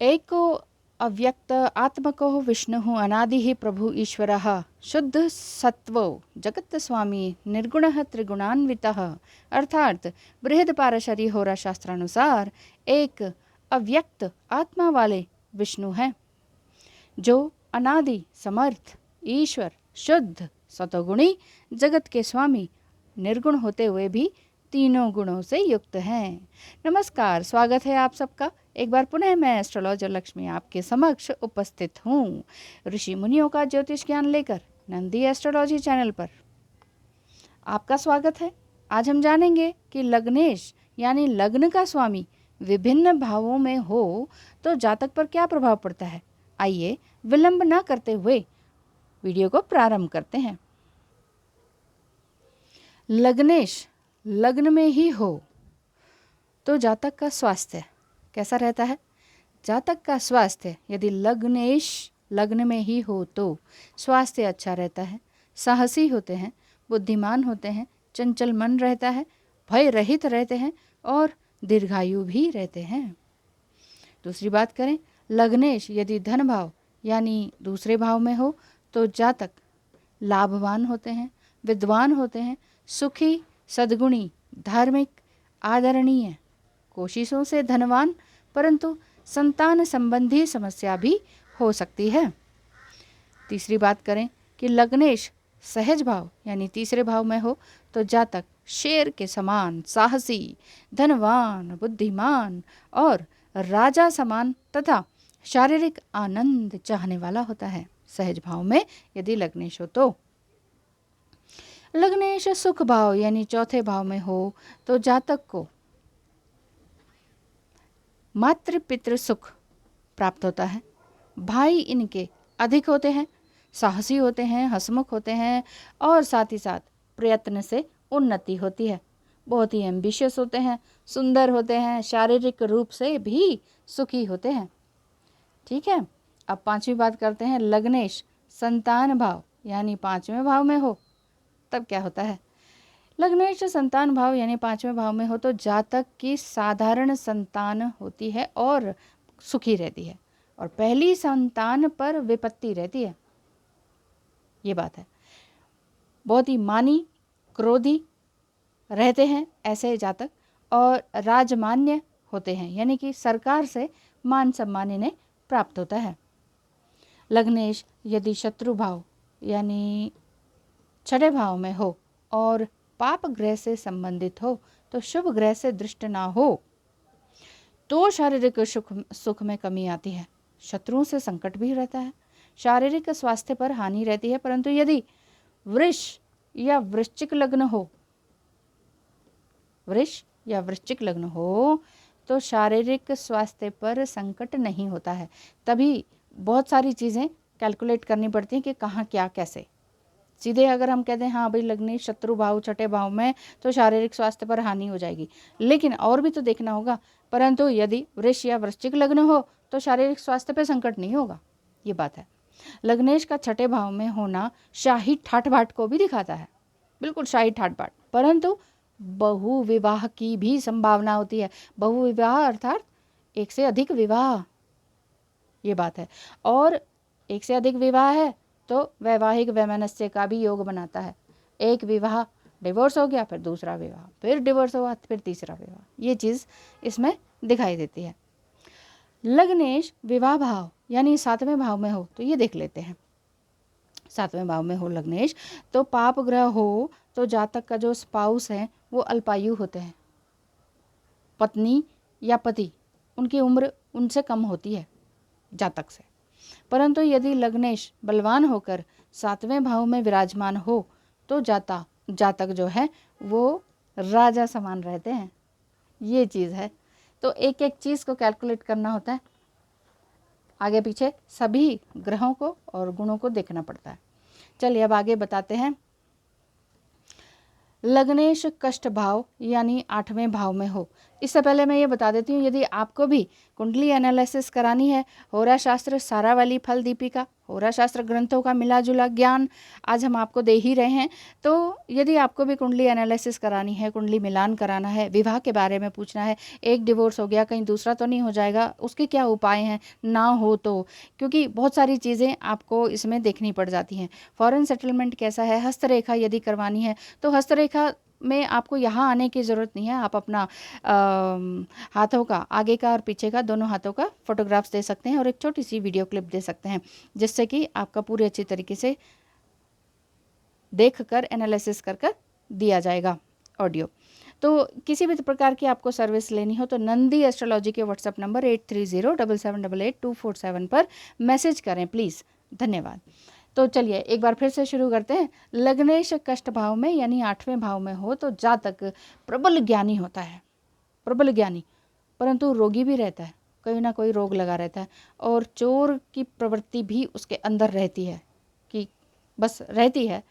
एको अव्यक्त आत्मको विष्णु अनादि प्रभु ईश्वर शुद्ध सत्वो जगत स्वामी निर्गुण त्रिगुणान्वित। अर्थात बृहद पारशरी होरा शास्त्रानुसार एक अव्यक्त आत्मा वाले विष्णु हैं, जो अनादि समर्थ ईश्वर शुद्ध सतोगुणी जगत के स्वामी निर्गुण होते हुए भी तीनों गुणों से युक्त हैं। नमस्कार, स्वागत है आप सबका। एक बार पुनः मैं एस्ट्रोलॉजर लक्ष्मी आपके समक्ष उपस्थित हूँ ऋषि मुनियों का ज्योतिष ज्ञान लेकर नंदी एस्ट्रोलॉजी चैनल पर आपका स्वागत है। आज हम जानेंगे कि लग्नेश यानी लग्न का स्वामी विभिन्न भावों में हो तो जातक पर क्या प्रभाव पड़ता है। आइए विलंब न करते हुए वीडियो को प्रारंभ करते हैं। लग्नेश लग्न में ही हो तो जातक का स्वास्थ्य कैसा रहता है। जातक का स्वास्थ्य यदि लग्नेश लग्न में ही हो तो स्वास्थ्य अच्छा रहता है, साहसी होते हैं, बुद्धिमान होते हैं, चंचल मन रहता है, भय रहित रहते हैं और दीर्घायु भी रहते हैं। दूसरी बात करें, लग्नेश यदि धन भाव यानी दूसरे भाव में हो तो जातक लाभवान होते हैं, विद्वान होते हैं, सुखी, सद्गुणी, धार्मिक, आदरणीय, कोशिशों से धनवान, परंतु संतान संबंधी समस्या भी हो सकती है। तीसरी बात करें कि लग्नेश सहज भाव यानी तीसरे भाव में हो तो जातक शेर के समान साहसी, धनवान, बुद्धिमान और राजा समान तथा शारीरिक आनंद चाहने वाला होता है। सहज भाव में यदि लग्नेश हो तो लग्नेश सुख भाव यानी चौथे भाव में हो तो जातक को मातृ पितृ सुख प्राप्त होता है। भाई इनके अधिक होते हैं, साहसी होते हैं, हंसमुख होते हैं और साथ ही साथ प्रयत्न से उन्नति होती है। बहुत ही एम्बिशियस होते हैं, सुंदर होते हैं, शारीरिक रूप से भी सुखी होते हैं। ठीक है, अब पांचवी बात करते हैं। लग्नेश संतान भाव यानी पांचवें भाव में हो तब क्या होता है। लग्नेश संतान भाव यानी पांचवें भाव में हो तो जातक की साधारण संतान होती है और सुखी रहती है और पहली संतान पर विपत्ति रहती है। ये बात है। बहुत ही मानी, क्रोधी रहते हैं ऐसे जातक और राजमान्य होते हैं यानी कि सरकार से मान सम्मान इन्हें प्राप्त होता है। लग्नेश यदि शत्रु भाव यानी छठे भाव में हो और पाप ग्रह से संबंधित हो तो शुभ ग्रह से दृष्ट ना हो तो शारीरिक सुख में कमी आती है। शत्रुओं से संकट भी रहता है, शारीरिक स्वास्थ्य पर हानि रहती है। परंतु यदि वृष या वृश्चिक लग्न हो, वृष या वृश्चिक लग्न हो तो शारीरिक स्वास्थ्य पर संकट नहीं होता है। तभी बहुत सारी चीज़ें कैलकुलेट करनी पड़ती हैं कि कहाँ क्या कैसे। सीधे अगर हम कहते हैं हाँ भाई लग्नेश शत्रु भाव छठे भाव में तो शारीरिक स्वास्थ्य पर हानि हो जाएगी, लेकिन और भी तो देखना होगा। परंतु यदि वृष या वृश्चिक लग्न हो तो शारीरिक स्वास्थ्य पर संकट नहीं होगा। ये बात है। लग्नेश का छठे भाव में होना शाही ठाट बाट को भी दिखाता है, बिल्कुल शाही ठाट बाट। परंतु बहु विवाह की भी संभावना होती है। बहु विवाह अर्थात एक से अधिक विवाह, ये बात है। और एक से अधिक विवाह है तो वैवाहिक वैमनस्य का भी योग बनाता है। एक विवाह डिवोर्स हो गया, फिर दूसरा विवाह, फिर डिवोर्स हुआ, फिर तीसरा विवाह, ये चीज़ इसमें दिखाई देती है। लग्नेश विवाह भाव यानी सातवें भाव में हो तो ये देख लेते हैं। सातवें भाव में हो लग्नेश तो पाप ग्रह हो तो जातक का जो स्पाउस है वो अल्पायु होते हैं। पत्नी या पति उनकी उम्र उनसे कम होती है जातक से। परंतु यदि लग्नेश बलवान होकर सातवें भाव में विराजमान हो तो जातक जो है वो राजा समान रहते हैं। ये चीज़ है। तो एक एक चीज़ को कैलकुलेट करना होता है, आगे पीछे सभी ग्रहों को और गुणों को देखना पड़ता है। चलिए अब आगे बताते हैं। लग्नेश कष्ट भाव यानी आठवें भाव में हो, इससे पहले मैं ये बता देती हूँ, यदि आपको भी कुंडली एनालिसिस करानी है, होरा शास्त्र सारावली फल दीपिका, होरा शास्त्र ग्रंथों का मिला जुला ज्ञान आज हम आपको दे ही रहे हैं। तो यदि आपको भी कुंडली एनालिसिस करानी है, कुंडली मिलान कराना है, विवाह के बारे में पूछना है, एक डिवोर्स हो गया कहीं दूसरा तो नहीं हो जाएगा, उसके क्या उपाय हैं, ना हो तो, क्योंकि बहुत सारी चीज़ें आपको इसमें देखनी पड़ जाती हैं। फॉरेन सेटलमेंट कैसा है, हस्तरेखा यदि करवानी है तो हस्तरेखा में आपको यहाँ आने की ज़रूरत नहीं है, आप अपना हाथों का, आगे का और पीछे का, दोनों हाथों का फोटोग्राफ्स दे सकते हैं और एक छोटी सी वीडियो क्लिप दे सकते हैं, जिससे कि आपका पूरे अच्छी तरीके से देख कर एनालिसिस कर दिया जाएगा ऑडियो। तो किसी भी प्रकार की आपको सर्विस लेनी हो तो नंदी एस्ट्रोलॉजी के व्हाट्सएप नंबर 8307788247 पर मैसेज करें प्लीज़। धन्यवाद। तो चलिए एक बार फिर से शुरू करते हैं। लग्नेश कष्ट भाव में यानी 8वें भाव में हो तो जातक प्रबल ज्ञानी होता है, प्रबल ज्ञानी, परंतु रोगी भी रहता है, कोई ना कोई रोग लगा रहता है, और चोर की प्रवृत्ति भी उसके अंदर रहती है, कि बस रहती है।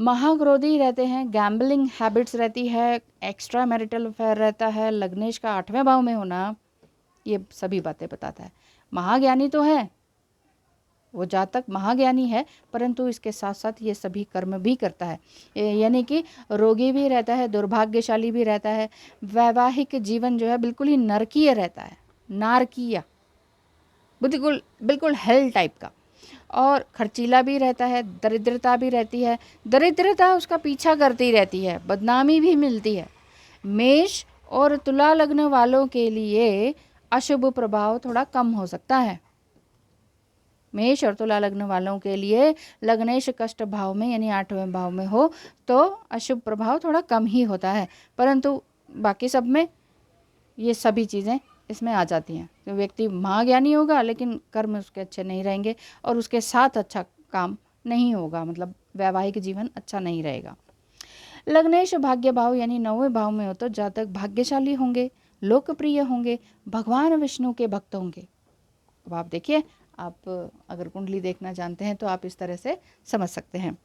महाक्रोधी रहते हैं, गैम्बलिंग हैबिट्स रहती है, एक्स्ट्रा मैरिटल अफेयर रहता है। लग्नेश का 8वें भाव में होना ये सभी बातें बताता है। महाज्ञानी तो है, वो जातक महाज्ञानी है, परंतु इसके साथ साथ ये सभी कर्म भी करता है, यानी कि रोगी भी रहता है, दुर्भाग्यशाली भी रहता है। वैवाहिक जीवन जो है बिल्कुल ही नरकीय रहता है, नारकीय, बिल्कुल बिल्कुल हेल टाइप का, और खर्चीला भी रहता है, दरिद्रता भी रहती है, दरिद्रता उसका पीछा करती रहती है, बदनामी भी मिलती है। मेष और तुला लग्न वालों के लिए अशुभ प्रभाव थोड़ा कम हो सकता है। मेष और तुला लग्न वालों के लिए लग्नेश कष्ट भाव में यानी 8वें भाव में हो तो अशुभ प्रभाव थोड़ा कम ही होता है, परंतु बाकी सब में ये सभी चीज़ें इसमें आ जाती हैं। तो व्यक्ति महाज्ञानी होगा लेकिन कर्म उसके अच्छे नहीं रहेंगे और उसके साथ अच्छा काम नहीं होगा, मतलब वैवाहिक जीवन अच्छा नहीं रहेगा। लग्नेश भाग्य भाव यानी 9वें भाव में हो तो जातक भाग्यशाली होंगे, लोकप्रिय होंगे, भगवान विष्णु के भक्त होंगे। अब आप देखिए, आप अगर कुंडली देखना जानते हैं तो आप इस तरह से समझ सकते हैं।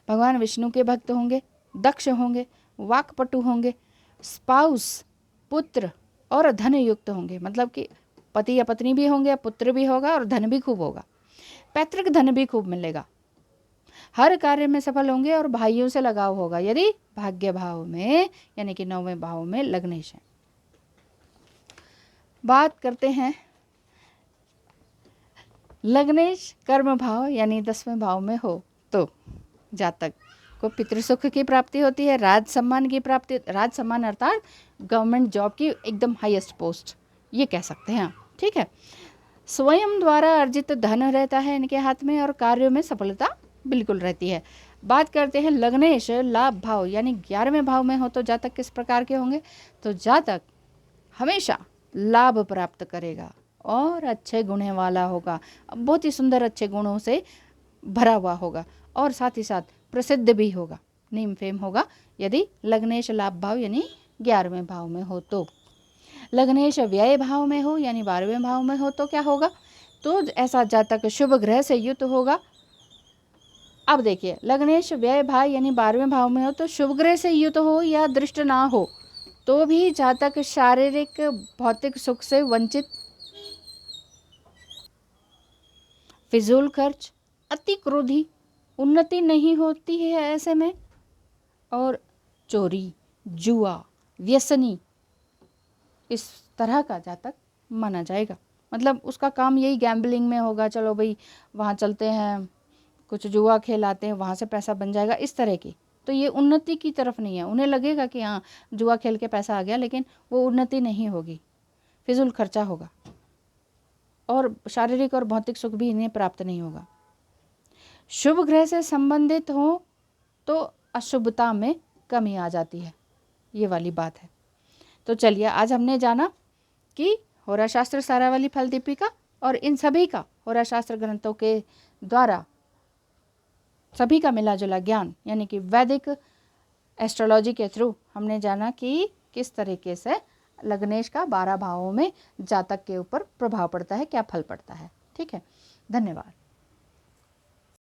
भगवान विष्णु के भक्त होंगे, दक्ष होंगे, वाक्पटु होंगे, स्पाउस पुत्र और धन युक्त होंगे, मतलब कि पति या पत्नी भी होंगे, पुत्र भी होगा और धन भी खूब होगा, पैतृक धन भी खूब मिलेगा, हर कार्य में सफल होंगे और भाइयों से लगाव होगा यदि भाग्य भाव में यानी कि 9वें भाव में लग्नेश है। बात करते हैं लग्नेश कर्म भाव यानी 10वें भाव में हो तो जातक को पितृसुख की प्राप्ति होती है, राज सम्मान की प्राप्ति, राज सम्मान अर्थात गवर्नमेंट जॉब की एकदम हाईएस्ट पोस्ट, ये कह सकते हैं, ठीक है। स्वयं द्वारा अर्जित धन रहता है इनके हाथ में और कार्यों में सफलता बिल्कुल रहती है। बात करते हैं लग्नेश लाभ भाव यानी 11वें भाव में हो तो जातक किस प्रकार के होंगे, तो जातक हमेशा लाभ प्राप्त करेगा और अच्छे गुण वाला होगा, बहुत ही सुंदर अच्छे गुणों से भरा हुआ होगा और साथ ही साथ प्रसिद्ध भी होगा, नेम फेम होगा यदि लग्नेश लाभ भाव यानी 11वें भाव में हो तो। लग्नेश व्यय भाव में हो यानी 12वें भाव में हो तो क्या होगा, तो ऐसा जातक शुभ ग्रह से युक्त होगा। अब देखिए, लग्नेश व्यय भाव यानी 12वें भाव में हो तो शुभ ग्रह से युक्त हो या दृष्ट ना हो तो भी जातक शारीरिक भौतिक सुख से वंचित, फिजूल खर्च, अति क्रोधी, उन्नति नहीं होती है ऐसे में, और चोरी, जुआ, व्यसनी, इस तरह का जातक माना जाएगा। मतलब उसका काम यही गैम्बलिंग में होगा, चलो भाई वहाँ चलते हैं, कुछ जुआ खेलाते हैं, वहाँ से पैसा बन जाएगा, इस तरह की। तो ये उन्नति की तरफ नहीं है, उन्हें लगेगा कि हाँ जुआ खेल के पैसा आ गया, लेकिन वो उन्नति नहीं होगी, फिजूल खर्चा होगा और शारीरिक और भौतिक सुख भी इन्हें प्राप्त नहीं होगा। शुभ ग्रह से संबंधित हो तो अशुभता में कमी आ जाती है, ये वाली बात है। तो चलिए, आज हमने जाना कि होरा शास्त्र सारावली फल दीपिका और इन सभी का होरा शास्त्र ग्रंथों के द्वारा सभी का मिला जुला ज्ञान यानी कि वैदिक एस्ट्रोलॉजी के थ्रू हमने जाना कि किस तरीके से लग्नेश का 12 भावों में जातक के ऊपर प्रभाव पड़ता है, क्या फल पड़ता है। ठीक है, धन्यवाद।